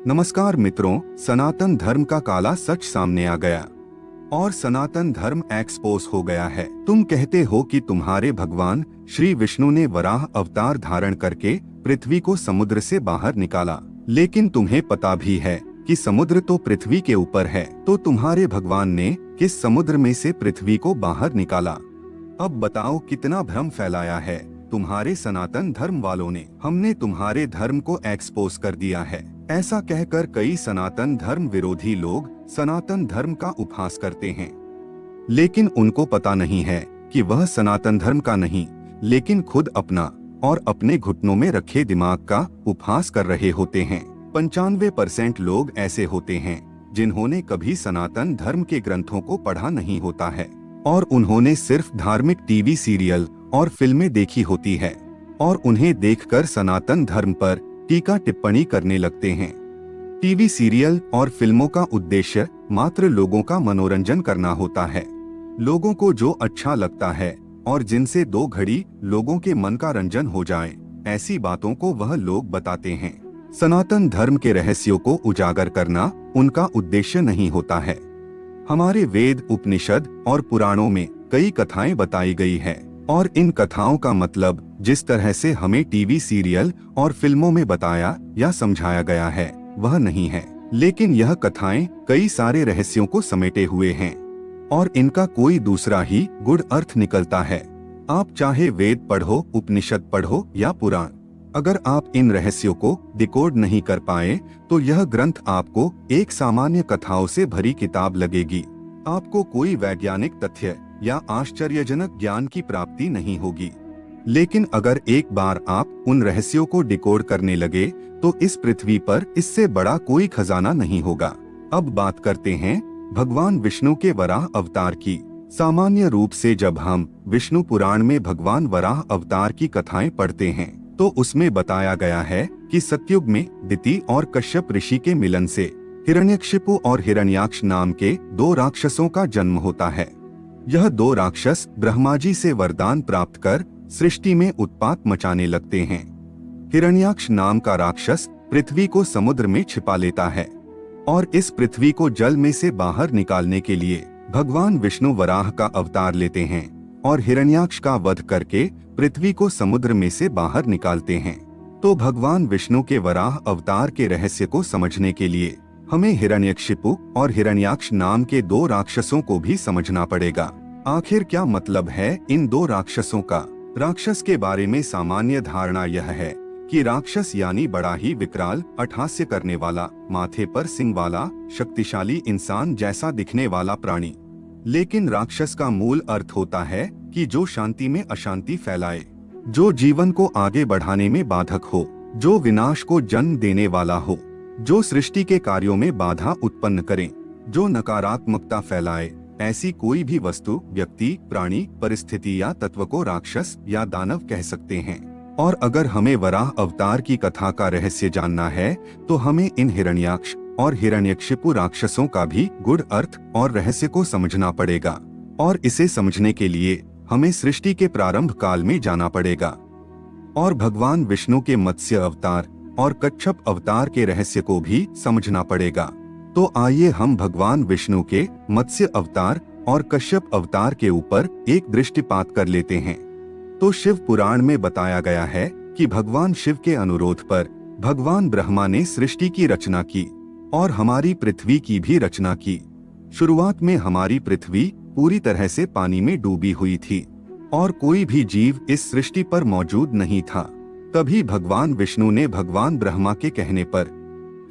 नमस्कार मित्रों, सनातन धर्म का काला सच सामने आ गया और सनातन धर्म एक्सपोज हो गया है। तुम कहते हो कि तुम्हारे भगवान श्री विष्णु ने वराह अवतार धारण करके पृथ्वी को समुद्र से बाहर निकाला, लेकिन तुम्हें पता भी है कि समुद्र तो पृथ्वी के ऊपर है, तो तुम्हारे भगवान ने किस समुद्र में से पृथ्वी को बाहर निकाला? अब बताओ कितना भ्रम फैलाया है तुम्हारे सनातन धर्म वालों ने। हमने तुम्हारे धर्म को एक्सपोज कर दिया है। ऐसा कहकर कई सनातन धर्म विरोधी लोग सनातन धर्म का उपहास करते हैं, लेकिन उनको पता नहीं है कि वह सनातन धर्म का नहीं, लेकिन खुद अपना और अपने घुटनों में रखे दिमाग का उपहास कर रहे होते हैं। 95% लोग ऐसे होते हैं जिन्होंने कभी सनातन धर्म के ग्रंथों को पढ़ा नहीं होता है और उन्होंने सिर्फ धार्मिक टीवी सीरियल और फिल्में देखी होती है और उन्हें देखकर सनातन धर्म पर टीका टिप्पणी करने लगते हैं। टीवी सीरियल और फिल्मों का उद्देश्य मात्र लोगों का मनोरंजन करना होता है। लोगों को जो अच्छा लगता है और जिनसे 2 घड़ी लोगों के मन का रंजन हो जाए, ऐसी बातों को वह लोग बताते हैं। सनातन धर्म के रहस्यों को उजागर करना उनका उद्देश्य नहीं होता है। हमारे वेद, उपनिषद और पुराणों में कई कथाएं बताई गई है और इन कथाओं का मतलब जिस तरह से हमें टीवी सीरियल और फिल्मों में बताया या समझाया गया है वह नहीं है, लेकिन यह कथाएं कई सारे रहस्यों को समेटे हुए हैं और इनका कोई दूसरा ही गूढ़ अर्थ निकलता है। आप चाहे वेद पढ़ो, उपनिषद पढ़ो या पुराण, अगर आप इन रहस्यों को डिकोड नहीं कर पाए तो यह ग्रंथ आपको एक सामान्य कथाओं से भरी किताब लगेगी। आपको कोई वैज्ञानिक तथ्य या आश्चर्यजनक ज्ञान की प्राप्ति नहीं होगी। लेकिन अगर एक बार आप उन रहस्यों को डिकोड करने लगे तो इस पृथ्वी पर इससे बड़ा कोई खजाना नहीं होगा। अब बात करते हैं भगवान विष्णु के वराह अवतार की। सामान्य रूप से जब हम विष्णु पुराण में भगवान वराह अवतार की कथाएं पढ़ते हैं तो उसमें बताया गया है कि सतयुग में दिति और कश्यप ऋषि के मिलन से हिरण्यकशिपु और हिरण्याक्ष नाम के 2 राक्षसों का जन्म होता है। यह 2 राक्षस ब्रह्मा जी से वरदान प्राप्त कर सृष्टि में उत्पात मचाने लगते हैं। हिरण्याक्ष नाम का राक्षस पृथ्वी को समुद्र में छिपा लेता है और इस पृथ्वी को जल में से बाहर निकालने के लिए भगवान विष्णु वराह का अवतार लेते हैं और हिरण्याक्ष का वध करके पृथ्वी को समुद्र में से बाहर निकालते हैं। तो भगवान विष्णु के वराह अवतार के रहस्य को समझने के लिए हमें हिरण्यकशिपु और हिरण्याक्ष नाम के 2 राक्षसों को भी समझना पड़ेगा। आखिर क्या मतलब है इन 2 राक्षसों का? राक्षस के बारे में सामान्य धारणा यह है कि राक्षस यानी बड़ा ही विकराल, अट्टहास्य करने वाला, माथे पर सिंग वाला, शक्तिशाली इंसान जैसा दिखने वाला प्राणी। लेकिन राक्षस का मूल अर्थ होता है कि जो शांति में अशांति फैलाए, जो जीवन को आगे बढ़ाने में बाधक हो, जो विनाश को जन्म देने वाला हो, जो सृष्टि के कार्यों में बाधा उत्पन्न करे, जो नकारात्मकता फैलाए, ऐसी कोई भी वस्तु, व्यक्ति, प्राणी, परिस्थिति या तत्व को राक्षस या दानव कह सकते हैं। और अगर हमें वराह अवतार की कथा का रहस्य जानना है तो हमें इन हिरण्याक्ष और हिरण्यकशिपु राक्षसों का भी गूढ़ अर्थ और रहस्य को समझना पड़ेगा। और इसे समझने के लिए हमें सृष्टि के प्रारंभ काल में जाना पड़ेगा और भगवान विष्णु के मत्स्य अवतार और कच्छप अवतार के रहस्य को भी समझना पड़ेगा। तो आइए हम भगवान विष्णु के मत्स्य अवतार और कश्यप अवतार के ऊपर एक दृष्टिपात कर लेते हैं। तो शिव पुराण में बताया गया है कि भगवान शिव के अनुरोध पर भगवान ब्रह्मा ने सृष्टि की रचना की और हमारी पृथ्वी की भी रचना की। शुरुआत में हमारी पृथ्वी पूरी तरह से पानी में डूबी हुई थी और कोई भी जीव इस सृष्टि पर मौजूद नहीं था। तभी भगवान विष्णु ने भगवान ब्रह्मा के कहने पर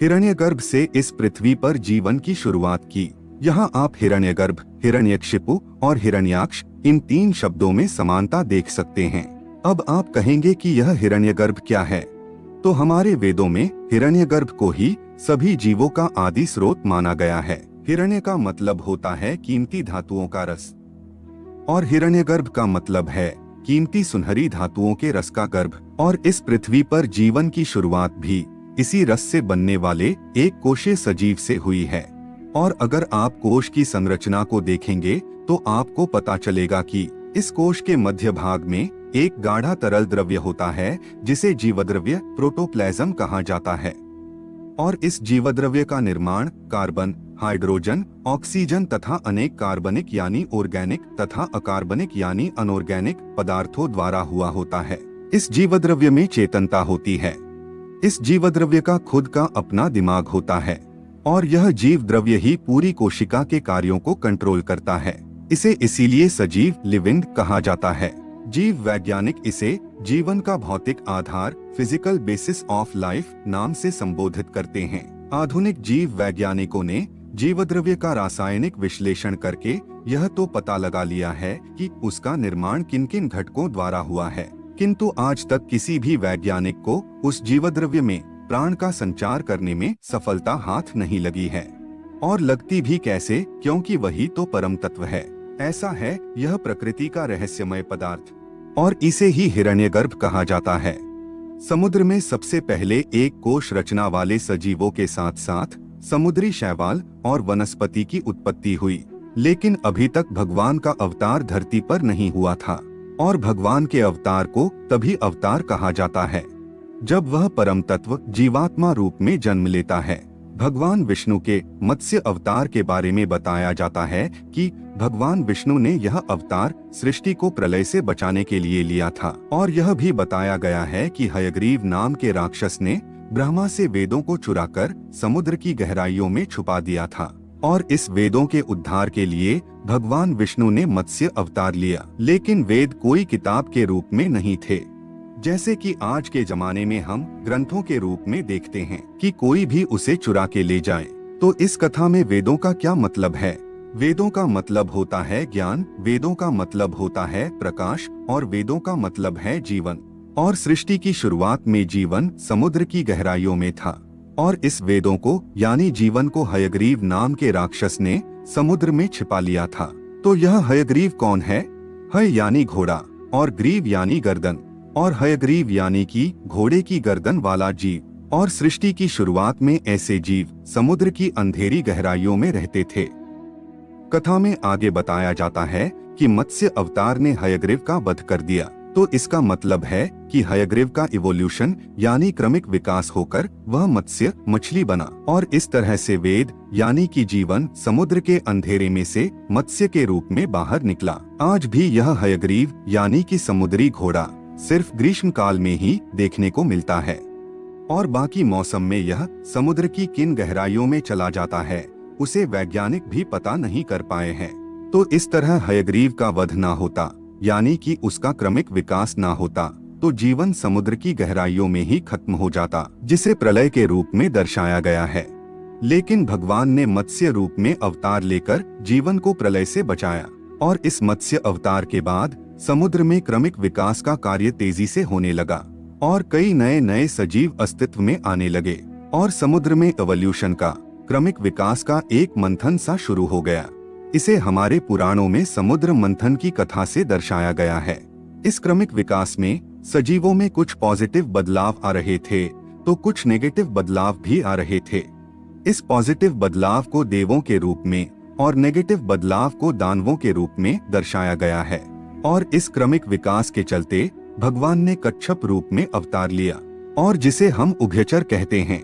हिरण्यगर्भ से इस पृथ्वी पर जीवन की शुरुआत की। यहाँ आप हिरण्यगर्भ, हिरण्यकशिपु और हिरण्याक्ष इन 3 शब्दों में समानता देख सकते हैं। अब आप कहेंगे कि यह हिरण्यगर्भ क्या है? तो हमारे वेदों में हिरण्यगर्भ को ही सभी जीवों का आदि स्रोत माना गया है। हिरण्य का मतलब होता है कीमती धातुओं का रस और हिरण्यगर्भ का मतलब है कीमती सुनहरी धातुओं के रस का गर्भ। और इस पृथ्वी पर जीवन की शुरुआत भी इसी रस से बनने वाले एक कोशीय सजीव से हुई है। और अगर आप कोश की संरचना को देखेंगे तो आपको पता चलेगा कि इस कोश के मध्य भाग में एक गाढ़ा तरल द्रव्य होता है जिसे जीवद्रव्य प्रोटोप्लाज्म कहा जाता है। और इस जीवद्रव्य का निर्माण कार्बन, हाइड्रोजन, ऑक्सीजन तथा अनेक कार्बनिक यानी ऑर्गेनिक तथा अकार्बनिक यानी अनऑर्गेनिक पदार्थों द्वारा हुआ होता है। इस जीवद्रव्य में चेतनता होती है। इस जीवद्रव्य का खुद का अपना दिमाग होता है और यह जीव द्रव्य ही पूरी कोशिका के कार्यों को कंट्रोल करता है। इसे इसीलिए सजीव लिविंग कहा जाता है। जीव वैज्ञानिक इसे जीवन का भौतिक आधार फिजिकल बेसिस ऑफ लाइफ नाम से संबोधित करते हैं। आधुनिक जीव वैज्ञानिकों ने जीवद्रव्य का रासायनिक विश्लेषण करके यह तो पता लगा लिया है कि उसका निर्माण किन किन घटकों द्वारा हुआ है, किंतु आज तक किसी भी वैज्ञानिक को उस जीवद्रव्य में प्राण का संचार करने में सफलता हाथ नहीं लगी है। और लगती भी कैसे, क्योंकि वही तो परम तत्व है। ऐसा है यह प्रकृति का रहस्यमय पदार्थ और इसे ही हिरण्यगर्भ कहा जाता है। समुद्र में सबसे पहले एक कोश रचना वाले सजीवों के साथ साथ समुद्री शैवाल और वनस्पति की उत्पत्ति हुई, लेकिन अभी तक भगवान का अवतार धरती पर नहीं हुआ था। और भगवान के अवतार को तभी अवतार कहा जाता है जब वह परम तत्व जीवात्मा रूप में जन्म लेता है। भगवान विष्णु के मत्स्य अवतार के बारे में बताया जाता है कि भगवान विष्णु ने यह अवतार सृष्टि को प्रलय से बचाने के लिए लिया था। और यह भी बताया गया है कि हयग्रीव नाम के राक्षस ने ब्रह्मा से वेदों को चुराकर समुद्र की गहराइयों में छुपा दिया था और इस वेदों के उद्धार के लिए भगवान विष्णु ने मत्स्य अवतार लिया। लेकिन वेद कोई किताब के रूप में नहीं थे, जैसे कि आज के जमाने में हम ग्रंथों के रूप में देखते हैं कि कोई भी उसे चुरा के ले जाए। तो इस कथा में वेदों का क्या मतलब है? वेदों का मतलब होता है ज्ञान, वेदों का मतलब होता है प्रकाश और वेदों का मतलब है जीवन। और सृष्टि की शुरुआत में जीवन समुद्र की गहराइयों में था और इस वेदों को यानी जीवन को हयग्रीव नाम के राक्षस ने समुद्र में छिपा लिया था। तो यह हयग्रीव कौन है? हय यानी घोड़ा और ग्रीव यानी गर्दन, और हयग्रीव यानी कि घोड़े की गर्दन वाला जीव। और सृष्टि की शुरुआत में ऐसे जीव समुद्र की अंधेरी गहराइयों में रहते थे। कथा में आगे बताया जाता है कि मत्स्य अवतार ने हयग्रीव का वध कर दिया। तो इसका मतलब है कि हयग्रीव का इवोल्यूशन यानी क्रमिक विकास होकर वह मत्स्य मछली बना और इस तरह से वेद यानी कि जीवन समुद्र के अंधेरे में से मत्स्य के रूप में बाहर निकला। आज भी यह हयग्रीव यानी कि समुद्री घोड़ा सिर्फ ग्रीष्म काल में ही देखने को मिलता है और बाकी मौसम में यह समुद्र की किन गहराइयों में चला जाता है उसे वैज्ञानिक भी पता नहीं कर पाए हैं। तो इस तरह हयग्रीव का वध ना होता यानी कि उसका क्रमिक विकास ना होता तो जीवन समुद्र की गहराइयों में ही खत्म हो जाता, जिसे प्रलय के रूप में दर्शाया गया है। लेकिन भगवान ने मत्स्य रूप में अवतार लेकर जीवन को प्रलय से बचाया और इस मत्स्य अवतार के बाद समुद्र में क्रमिक विकास का कार्य तेजी से होने लगा और कई नए नए सजीव अस्तित्व में आने लगे और समुद्र में एवोल्यूशन का क्रमिक विकास का एक मंथन सा शुरू हो गया। इसे हमारे पुराणों में समुद्र मंथन की कथा से दर्शाया गया है। इस क्रमिक विकास में सजीवों में कुछ पॉजिटिव बदलाव आ रहे थे तो कुछ नेगेटिव बदलाव भी आ रहे थे। इस पॉजिटिव बदलाव को देवों के रूप में और नेगेटिव बदलाव को दानवों के रूप में दर्शाया गया है। और इस क्रमिक विकास के चलते भगवान ने कच्छप रूप में अवतार लिया और जिसे हम उभयचर कहते हैं।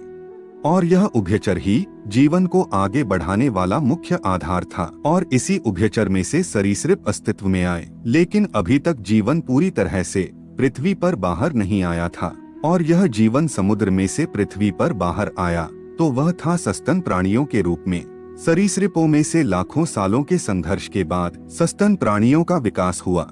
और यह उभयचर ही जीवन को आगे बढ़ाने वाला मुख्य आधार था और इसी उभयचर में से सरीसृप अस्तित्व में आए। लेकिन अभी तक जीवन पूरी तरह से पृथ्वी पर बाहर नहीं आया था और यह जीवन समुद्र में से पृथ्वी पर बाहर आया तो वह था सस्तन प्राणियों के रूप में। सरीसृपों में से लाखों सालों के संघर्ष के बाद सस्तन प्राणियों का विकास हुआ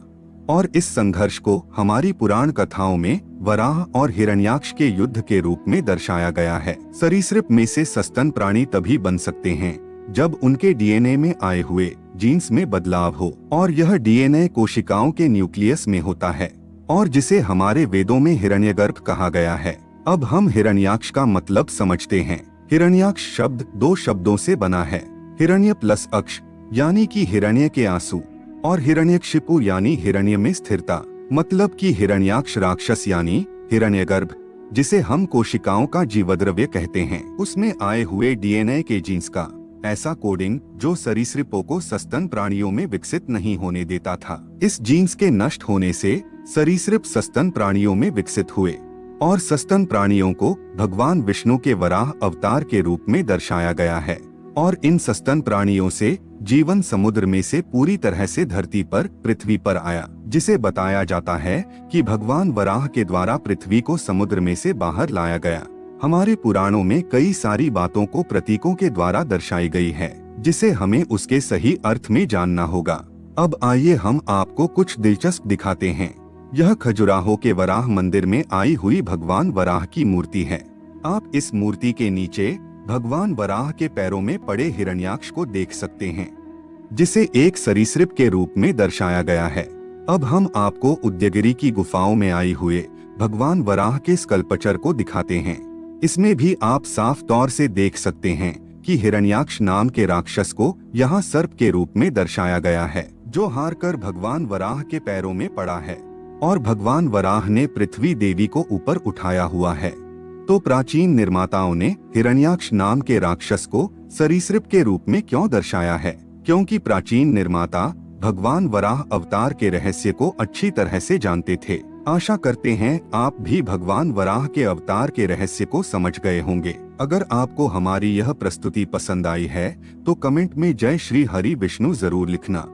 और इस संघर्ष को हमारी पुराण कथाओं में वराह और हिरण्याक्ष के युद्ध के रूप में दर्शाया गया है। सरीसृप में से सस्तन प्राणी तभी बन सकते हैं जब उनके डीएनए में आए हुए जीन्स में बदलाव हो और यह डीएनए कोशिकाओं के न्यूक्लियस में होता है और जिसे हमारे वेदों में हिरण्यगर्भ कहा गया है। अब हम हिरण्याक्ष का मतलब समझते हैं। हिरण्याक्ष शब्द दो शब्दों से बना है, हिरण्य प्लस अक्ष यानी कि हिरण्य के आंसू और हिरण्यकशिपु यानी हिरण्य में स्थिरता, मतलब कि हिरण्याक्ष राक्षस यानी हिरण्यगर्भ जिसे हम कोशिकाओं का जीवद्रव्य कहते हैं, उसमें आए हुए डीएनए के जीन्स का ऐसा कोडिंग जो सरीसृपों को सस्तन प्राणियों में विकसित नहीं होने देता था। इस जीन्स के नष्ट होने से सरीसृप सस्तन प्राणियों में विकसित हुए और सस्तन प्राणियों को भगवान विष्णु के वराह अवतार के रूप में दर्शाया गया है। और इन सस्तन प्राणियों से जीवन समुद्र में से पूरी तरह से धरती पर पृथ्वी पर आया, जिसे बताया जाता है कि भगवान वराह के द्वारा पृथ्वी को समुद्र में से बाहर लाया गया। हमारे पुराणों में कई सारी बातों को प्रतीकों के द्वारा दर्शाई गई है, जिसे हमें उसके सही अर्थ में जानना होगा। अब आइए हम आपको कुछ दिलचस्प दिखाते हैं। यह खजुराहो के वराह मंदिर में आई हुई भगवान वराह की मूर्ति है। आप इस मूर्ति के नीचे भगवान वराह के पैरों में पड़े हिरण्याक्ष को देख सकते हैं, जिसे एक सरीसृप के रूप में दर्शाया गया है। अब हम आपको उदयगिरी की गुफाओं में आई हुए भगवान वराह के स्कल्पचर को दिखाते हैं। इसमें भी आप साफ तौर से देख सकते हैं कि हिरण्याक्ष नाम के राक्षस को यहाँ सर्प के रूप में दर्शाया गया है, जो हारकर भगवान वराह के पैरों में पड़ा है और भगवान वराह ने पृथ्वी देवी को ऊपर उठाया हुआ है। तो प्राचीन निर्माताओं ने हिरण्याक्ष नाम के राक्षस को सरीसृप के रूप में क्यों दर्शाया है? क्योंकि प्राचीन निर्माता भगवान वराह अवतार के रहस्य को अच्छी तरह से जानते थे। आशा करते हैं आप भी भगवान वराह के अवतार के रहस्य को समझ गए होंगे। अगर आपको हमारी यह प्रस्तुति पसंद आई है तो कमेंट में जय श्री हरि विष्णु जरूर लिखना।